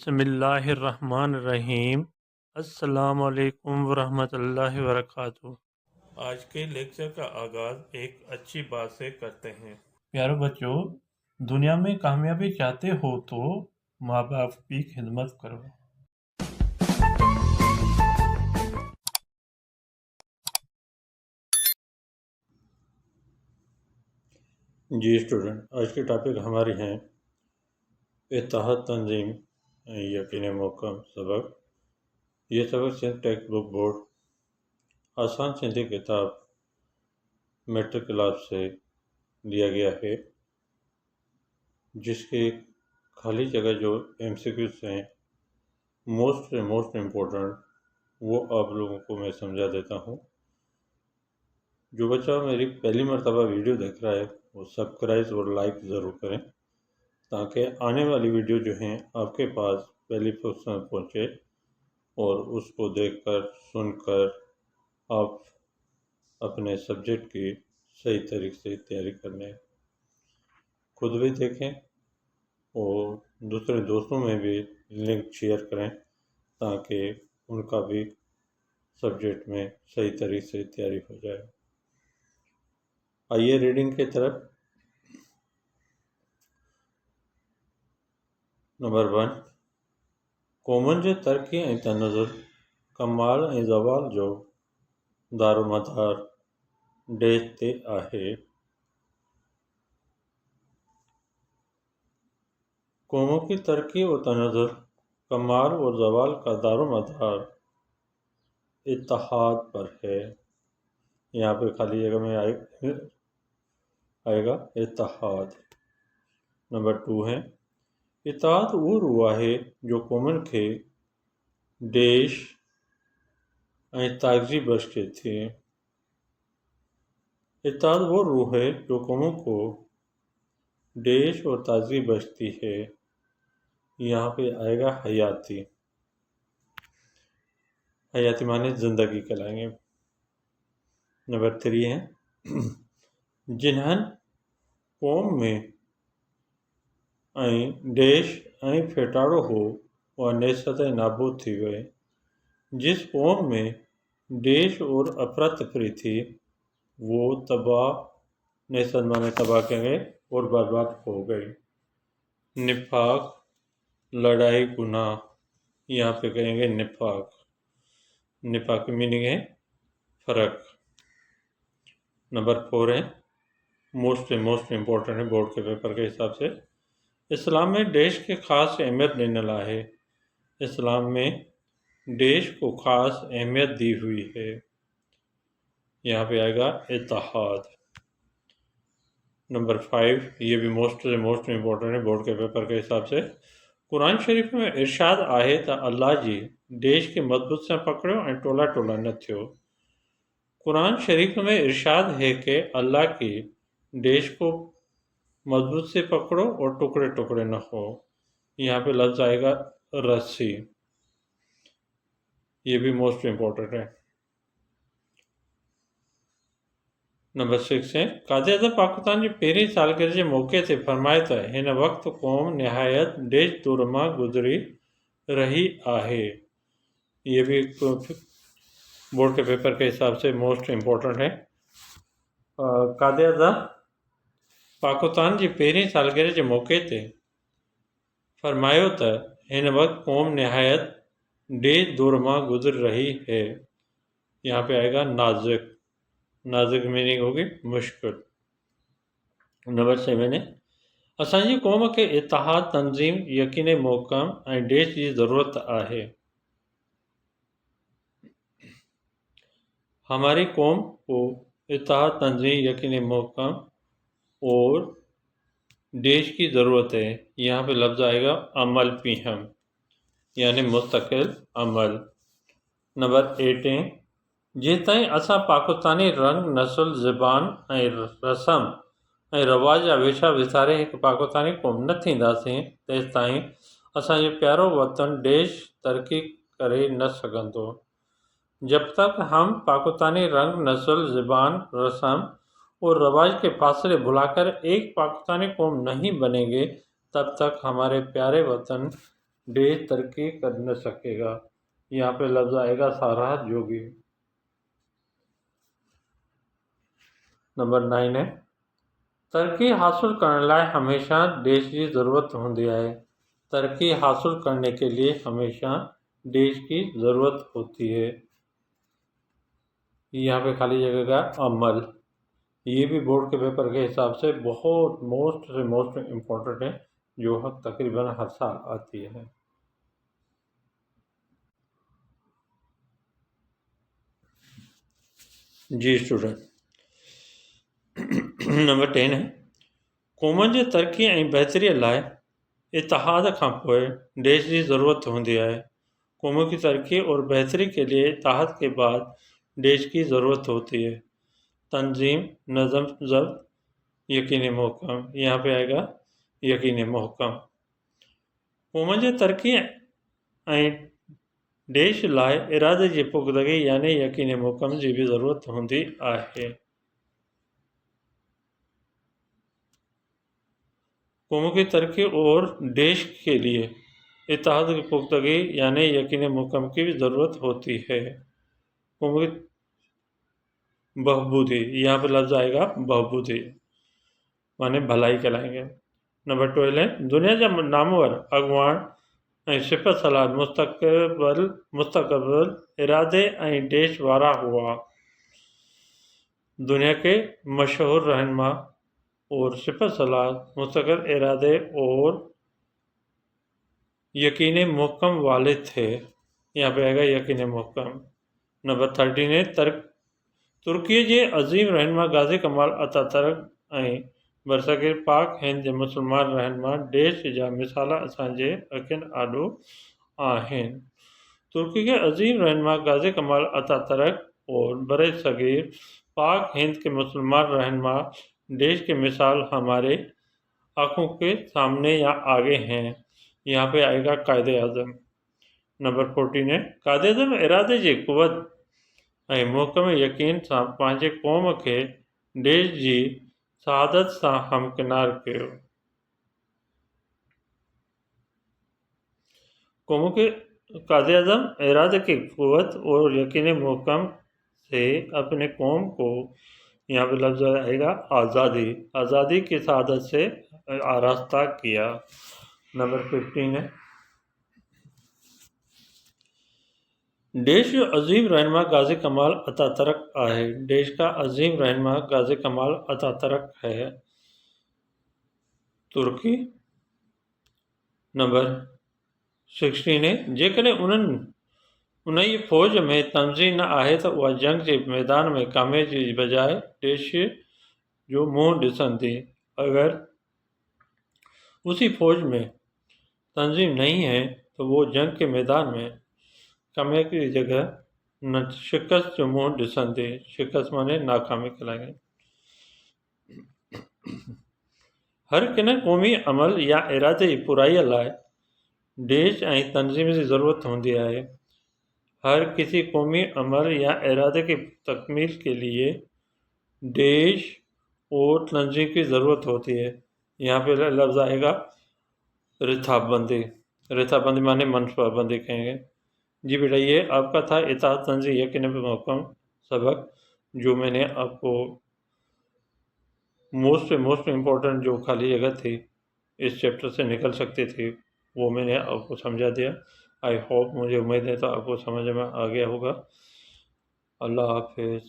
بسم اللہ الرحمن الرحیم۔ السلام علیکم ورحمۃ اللہ وبرکاتہ۔ آج کے لیکچر کا آغاز ایک اچھی بات سے کرتے ہیں۔ پیارے بچوں، دنیا میں کامیابی چاہتے ہو تو ماں باپ کی خدمت کرو۔ جی اسٹوڈنٹ، آج کے ٹاپک ہماری ہیں اتحاد تنظیم یقین محکم سبق۔ یہ سبق سندھ ٹیکسٹ بک بورڈ آسان سندھی کتاب میٹرک کلاس سے لیا گیا ہے، جس کی خالی جگہ جو MCQs ہیں موسٹ امپورٹنٹ وہ آپ لوگوں کو میں سمجھا دیتا ہوں۔ جو بچہ میری پہلی مرتبہ ویڈیو دیکھ رہا ہے وہ سبسکرائب اور لائک ضرور کریں، تاکہ آنے والی ویڈیو جو ہیں آپ کے پاس پہلی فرصت میں پہنچے اور اس کو دیکھ کر سن کر آپ اپنے سبجیکٹ کی صحیح طریقے سے تیاری کرنے خود بھی دیکھیں اور دوسرے دوستوں میں بھی لنک شیئر کریں، تاکہ ان کا بھی سبجیکٹ میں صحیح طریقے سے تیاری ہو جائے۔ آئیے ریڈنگ کی طرف۔ نمبر 1، قومن جو ترقی ऐं तनज़ुर कमाल ऐं ज़वाल जो दारोमदार देश ते आहे। قوموں کی ترقی و تناظر، کمال اور زوال کا دارومدار اتحاد پر ہے۔ یہاں پہ خالی جگہ میں آئے گا اتحاد۔ نمبر 2 ہے اتحاد وہ روح ہے جو قومن کے دیش ऐं ताज़गी बख्शे थी۔ اتحاد وہ روح ہے جو قوموں کو دیش اور تازگی بخشتی ہے۔ یہاں پہ آئے گا حیاتی۔ حیاتی معنی زندگی کہلائیں گے۔ نمبر 3 ہے جنہن قوم میں دیش پھیٹاڑو ہو وہ نیست نابود تھی گئے۔ جس قوم میں دیش اور افراتفری تھی وہ تباہ، نیست معنی تباہ کہیں گے اور برباد ہو گئی۔ نفاق، لڑائی، گناہ، یہاں پہ کہیں گے نفاق۔ نفاق کی میننگ ہے فرق۔ نمبر 4 ہے موسٹ امپورٹنٹ ہے بورڈ کے پیپر کے حساب سے، اسلام میں دیش کے خاص اہمیت ॾिनल ہے۔ اسلام میں دیش کو خاص اہمیت دی ہوئی ہے۔ یہاں پہ آئے گا اتحاد۔ نمبر 5 یہ بھی موسٹ امپورٹنٹ ہے بورڈ کے پیپر کے حساب سے، قرآن شریف میں ارشاد آہے تا اللہ جی دیش کے مضبوط سے پکڑو ऐं टोला टोला न थियो۔ قرآن شریف میں ارشاد ہے کہ اللہ کی دیش کو مضبوط سے پکڑو اور ٹکڑے ٹکڑے نہ ہو۔ یہاں پہ لفظ آئے گا رسی۔ یہ بھی موسٹ امپورٹنٹ ہے۔ نمبر 6 ہے قائد اعظم پاکستان کی پہری سالگرہ کے موقع سے فرمائے تا ہن وقت قوم نہایت دیش دور ماں گزری رہی آہے۔ یہ بھی بورڈ کے پیپر کے حساب سے موسٹ امپورٹنٹ ہے۔ قائد اعظم پاکستان کی پہری سالگرہ کے موقع سے فرمایا تا ہن وقت قوم نہایت دیش دور ماں گزر رہی ہے۔ یہاں پہ آئے گا نازک۔ نازک میننگ ہوگی مشکل۔ نمبر 7 ہے اسانجی قوم کے اتحاد تنظیم یقین محکم ऐं देश کی ضرورت ہے۔ ہماری قوم کو اتحاد تنظیم یقین محکم اور دیش کی ضرورت ہے۔ یہاں پہ لفظ آئے گا عمل پیہم، یعنی مستقل عمل۔ نمبر 8 ہے جس تائیں اساں پاکستانی رنگ، نسل، زبان رسم رواج جا ویشا وسارے ایک پاکستانی قوم نہ تھینداسیں تیس تائیں اساں جو پیارو وطن دیش ترقی کرے نہ سگندو۔ جب تک ہم پاکستانی رنگ، نسل، زبان، رسم اور رواج کے فاصلے بھلا کر ایک پاکستانی قوم نہیں بنیں گے تب تک ہمارے پیارے وطن देश तरक्की कर न सकेगा। यहाँ पे लफ्ज़ आएगा साराह जोगी। नंबर 9 है तरक्की हासिल करने लाइ हमेशा देश की ज़रूरत होती है। तरक्की हासिल करने के लिए हमेशा देश की ज़रूरत होती है। यहाँ पे खाली जगह का अमल, ये भी बोर्ड के पेपर के हिसाब से बहुत मोस्ट इम्पोर्टेंट है, जो तकरीबन हर साल आती है। जी स्टूडेंट, नंबर 10 है क़ौम जे तरक्की ऐं बहितरीअ लाइ इत्तेहाद खां पोइ देश की ज़रूरत होती है। कौम की तरक्की और बेहतरी के लिए इत्तेहाद के बाद देश की ज़रूरत होती है। तंजीम, नज़म, ज़ब्त, यकीनी महकम। यहाँ पे आएगा यकीनी महकम। कौम जे तरक्की ऐं देश लाइ इरादे जी पुख़्तगी यानी यकीनी महकम जी भी ज़रूरत होती है। कौम की तरक्की और देश के लिए इत्तेहाद की पुख्तगी यानी यकीनी महकम की भी ज़रूरत होती है। कौम की बहबूदी, यहाँ पर लफ्ज़ आएगा बहबूदी, माने भलाई कहलाएंगे। नंबर 12 है दुनिया जा नामवर अॻवान ऐं सिफ़त सलाह मुस्तक़बिल इरादे ऐं देश वारा हुआ। दुनिया के मशहूर रहनुमा और सिफ़त सलाह मुस्तक़बिल इरादे और यकीन महकम वाले थे। यहाँ पे आएगा यकीन महकम। नंबर 13 है तुर्की जे अज़ीम रहनुमा गाज़ी कमाल अतातुर्क ऐं बरसगीर पाक हिंद जे मुसलमान रहनुमा देश जा मिसाल असांजे अखियुनि आॾो आहिनि। तुर्की के अज़ीम रहनुमा गाज़ी कमाल अतातुर्क और बरसगीर पाक हिंद के मुसलमान रहनुमा देश के मिसाल हमारे आँखों के सामने या आगे हैं। यहाँ पे आएगा कायदे आज़म। नंबर 14 है कायदे आज़म इरादे जी क़ुवत ऐं महकम यकीन सां पंहिंजे क़ौम खे देश जी सआदत सां हमकिनार कयो। कौम के कायदे आज़म इरादे की क़ुवत और यकीन महकम से अपने कौम को, यहाँ पे लफ्ज़ आएगा आज़ादी की सआदत से आरास्ता किया। नंबर 15 है देश जो अज़ीम रहनुमा गाज़ी कमाल अतातुर्क है। देश का अज़ीम रहनुमा गाज़ी कमाल अतातुर्क है। तुर्की। नंबर 16 है जेकॾहिं उन जी फ़ौज में तंज़ीम न आहे त उहा जंग जे मैदान में कामयाबी जी बजाय देश जो मुंहुं ॾिसंदी। अगर उसी फौज में तंजीम नहीं है तो वो जंग के मैदान में कामयाबी की जगह न शिकस्त जो मुंहुं ॾिसंदी। शिकस्त माने नाकामी कहलाएंगे। हर किन क़ौमी अमल या इरादे जी पुराईअ लाइ देश ऐं तंज़ीम की ज़रूरत होती है। हर किसी कौमी अमल या इरादे की तकमील के लिए देश और तंजीम की ज़रूरत होती है। यहाँ पे लफ्ज़ आएगा रिथाबंदी। रिथाबंदी माने मनसूबाबंदी कहेंगे। जी बेटा, ये आपका था इत्तेहाद तंजीम यकीन महकम सबक, जो मैंने आपको मोस्ट इम्पोर्टेंट जो खाली जगह थी इस चैप्टर से निकल सकती थी वो मैंने आपको समझा दिया। आई होप, मुझे उम्मीद है तो आपको समझ में आ गया होगा। अल्लाह हाफिज़।